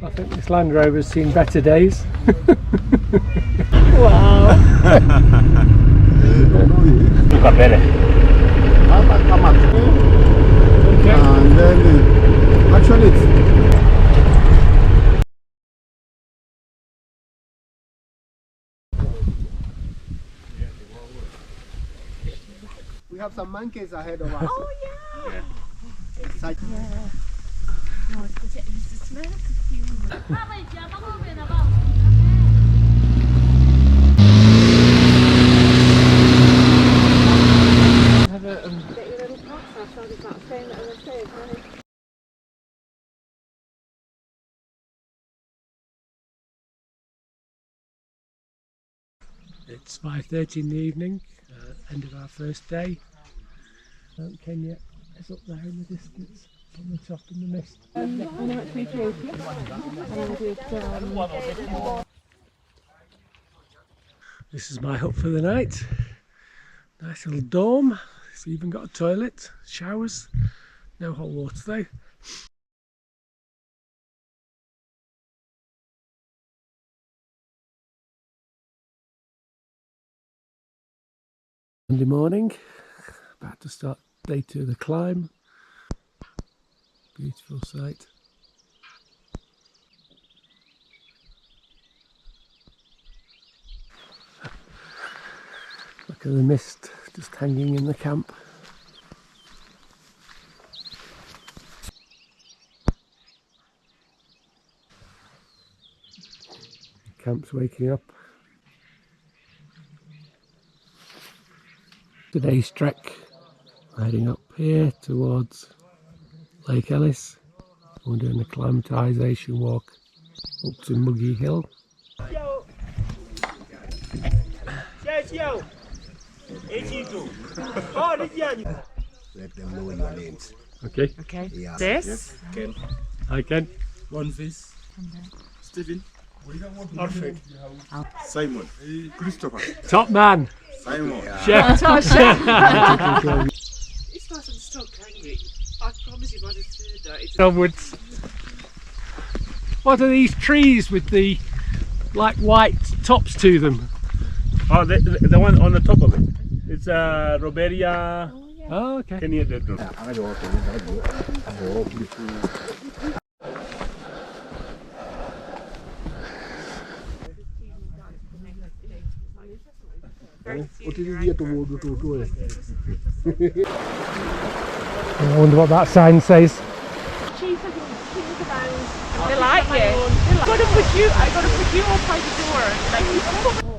I think this Land Rover's seen better days. Wow. Okay. And then actually we have some monkeys ahead of us. Oh yeah. Exciting. Yeah. Oh, it's the smell of It's 5:30 in the evening, end of our first day. Mount Kenya is up there in the distance, on the top in the mist. This is my hut for the night. Nice little dorm. It's even got a toilet, showers, no hot water though. Monday morning, about to start day 2 of the climb. Beautiful sight. Look at the mist just hanging in the camp. The camp's waking up. Today's trek, heading up here towards Lake Ellis. We're doing a acclimatisation walk up to Muggy Hill. Let them know your names. Okay. Okay. Yeah. This. Ken. Hi Ken. One face. Stephen. Alfred. Simon. Christopher. Top man. Simon. Chef. It's not on stock, can you? I promise you by the third it's Onwards. What are these trees with the like white tops to them? Oh, the one on the top of it. It's Roberia. Oh, okay. Kenya Red Road. I wonder what that sign says. They like you. I gotta put you up by the door and like you.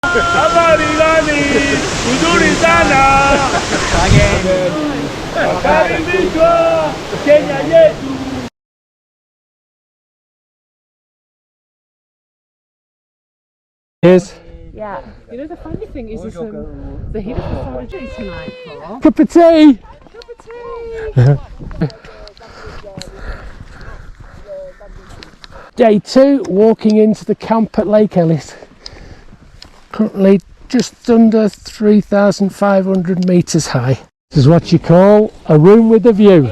Habari gani? Nzuri sana. Karibishwa Kenya yetu. Here's Yeah. You know the funny thing is the heat of the forage tonight, Paul. cup of tea. Day 2, walking into the camp at Lake Ellis. Currently just under 3,500 metres high. This is what you call a room with a view.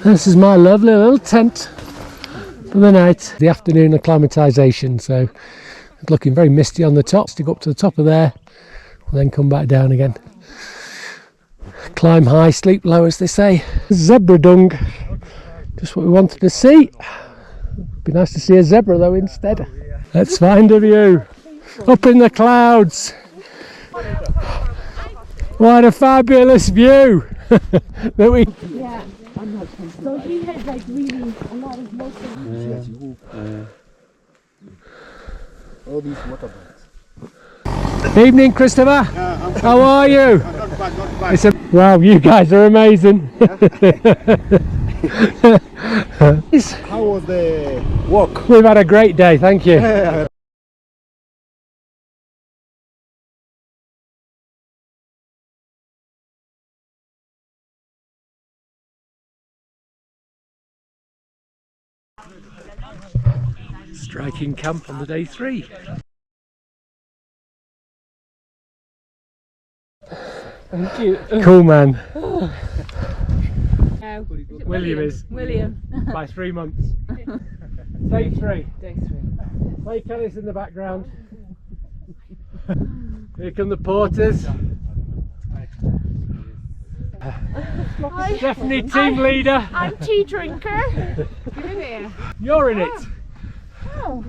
And this is my lovely little tent for the night. The afternoon acclimatisation, so it's looking very misty on the top. Stick up to the top of there and then come back down again. Climb high, sleep low, as they say. Zebra dung, just what we wanted to see. Be nice to see a zebra though instead. Let's find a view. Up in the clouds. What a fabulous view that we. Yeah. So he had like really a lot of motion. All these water birds. Evening, Christopher. How are you? Not bad, not bad. Wow, you guys are amazing. How was the walk? We've had a great day, thank you. Striking camp on the day 3. Thank you. Cool man. No. William is. William. By 3 months. Day 3. Day 3. Lake Ellis in the background. Here come the porters. Definitely team leader. I'm tea drinker. Get in here. You're in it. Oh.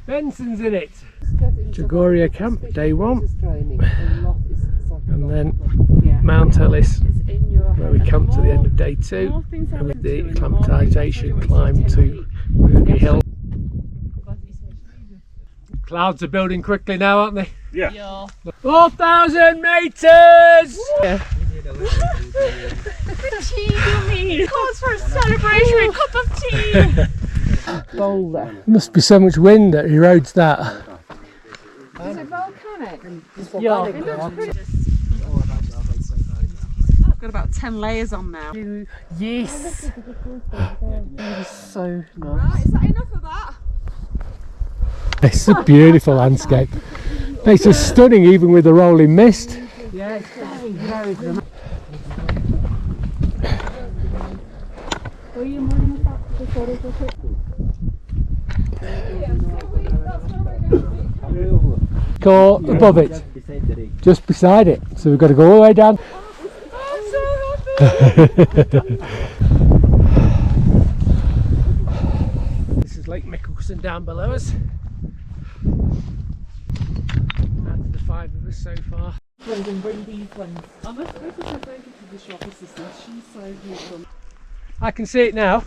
Benson's in it. Chogoria Camp, day 1. And then Mount Ellis, where we camped at the end of day 2. And with the acclimatisation climb to Chogoria Hill. Clouds are building quickly now, aren't they? Yeah. 4,000 metres! Yeah. The tea, you mean? It calls for a celebratory cup of tea. Boulder. There must be so much wind that erodes that. Is it volcanic? Yeah. It looks pretty. I've got about 10 layers on now. Yes! That is so nice. Right, is that enough of that? It's a beautiful landscape. It's just stunning even with the rolling mist. Yeah, it's very, very dramatic. Go above it, just beside it. So we've got to go all the way down. I'm so happy! This is Lake Michaelson down below us. That's the 5 of us so far. I can see it now.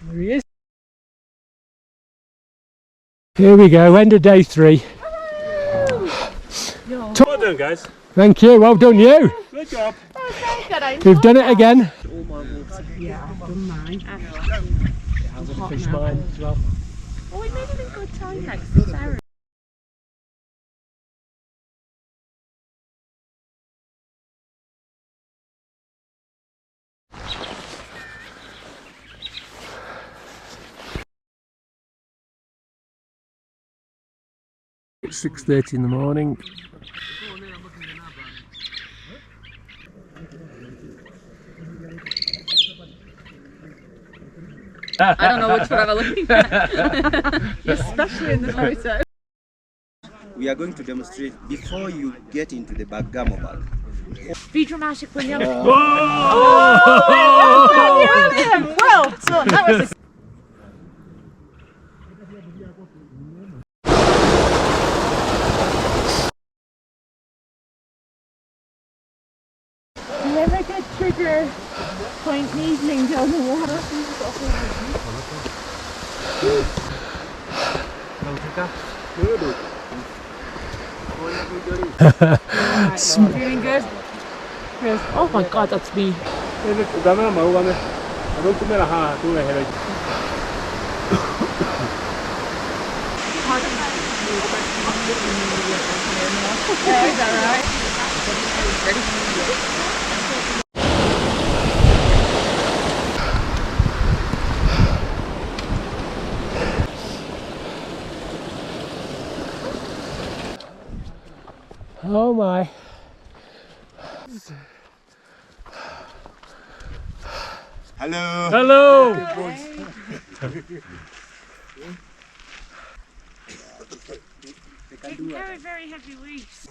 There he is. Here we go, end of day 3. Well done, guys. Thank you, well done you. Good job. We've done it again. Yeah, I've done mine. I'll fish mine as well. Oh, we made it in good time next to Sarah. It's 6:30 in the morning. I don't know which one I'm looking at. Especially in the photo. We are going to demonstrate before you get into the backgammon bag. Be dramatic, William. Oh! William! Well done. That was a... Do you ever get trigger point needling down the water? Feeling good? Yes. Oh my god, that's me. Is that right? Ready? Oh my. Hello. Hello. They can carry very heavy weights.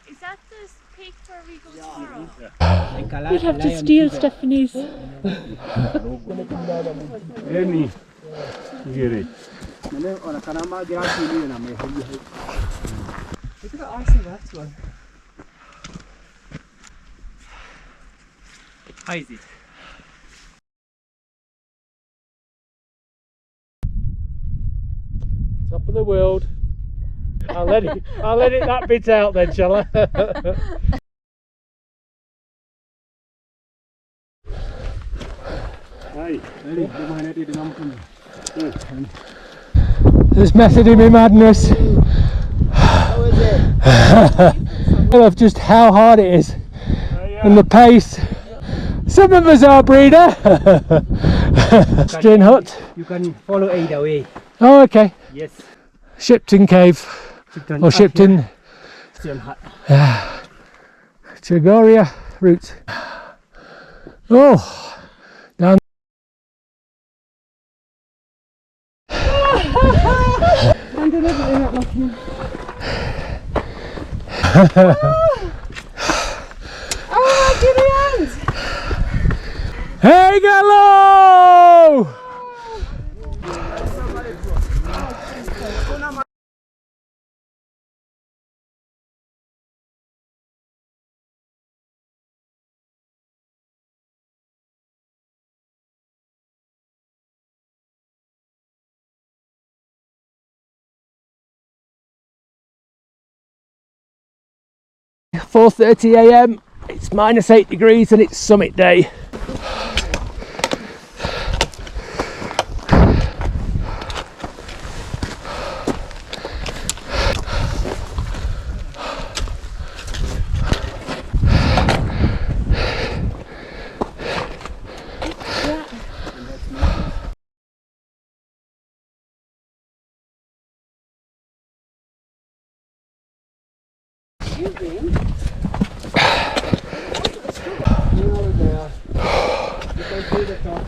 Is that the peak where we go tomorrow? We'd have to steal Stephanie's. Any. Get it. Look at the icy left one. How is it? Top of the world. I'll let it that bit out then, shall I? There's method in my madness. Of just how hard it is and the pace. Some of us are breeder. String hut. You can follow either way. Oh, okay. Yes. Shipton Cave. Or Shipton. String hut. Chogoria route. Oh, down. Hey, Gallo! .4:30 AM, it's -8 degrees and it's summit day.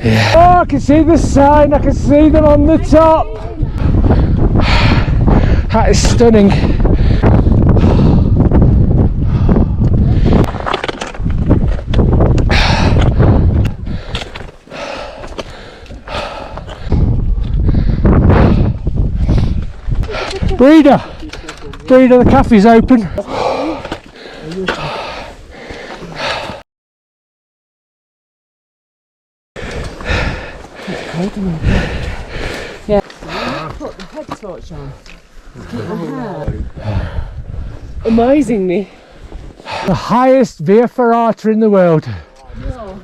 Yeah. Oh, I can see the sign, I can see them on the top. That is stunning. Breeder, the cafe's open. Yeah. Put the head torch on. Amazingly. The highest via ferrata in the world. No.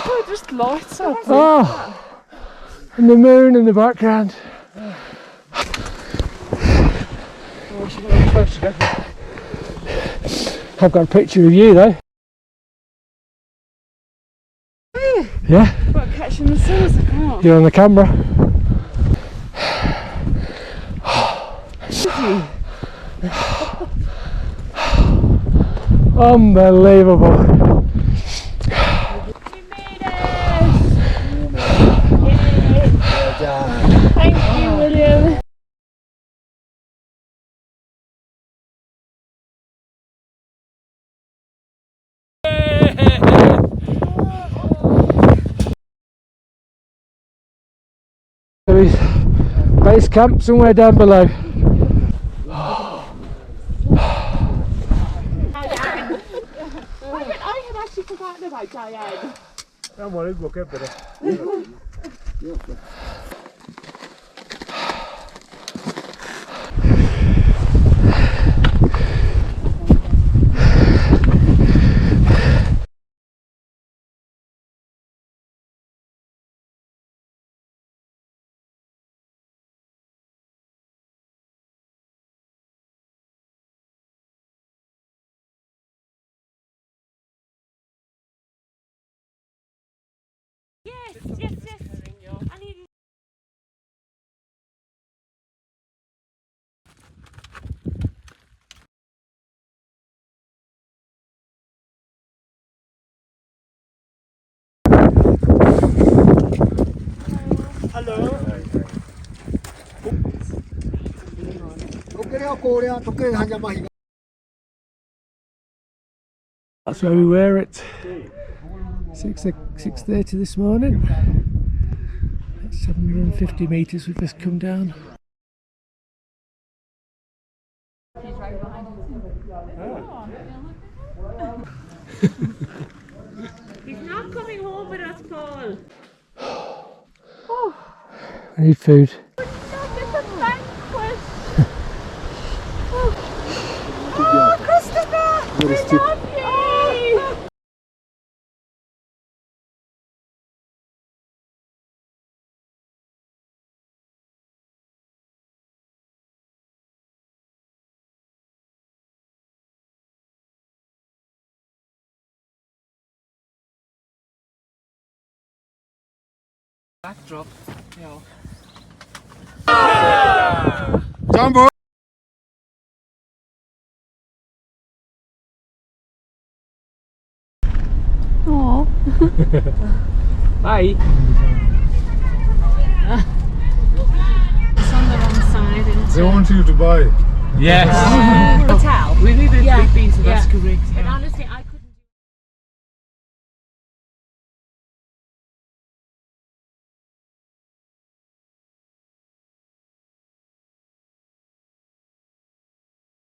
Look, just lights up. Oh, and the moon in the background. I've got a picture of you though. Yeah? But catching the sun as I can't. You're on the camera. Unbelievable. We made it! Yay! Thank you, William. There is base camp somewhere down below. I had actually forgotten about Diane. Don't worry, we'll get better. Yes. I need. That's where we were at 6:30 this morning. That's 750 metres we've just come down. He's not coming home with us, Paul. I need food. Look at the banquet. Christopher! We love you! Backdrop. Yeah. Jumbo! Aww. Bye. It's on the wrong side. They want you to buy. Yes. Hotel. We needed Yeah. big beans, so that's Yeah. correct. But honestly, I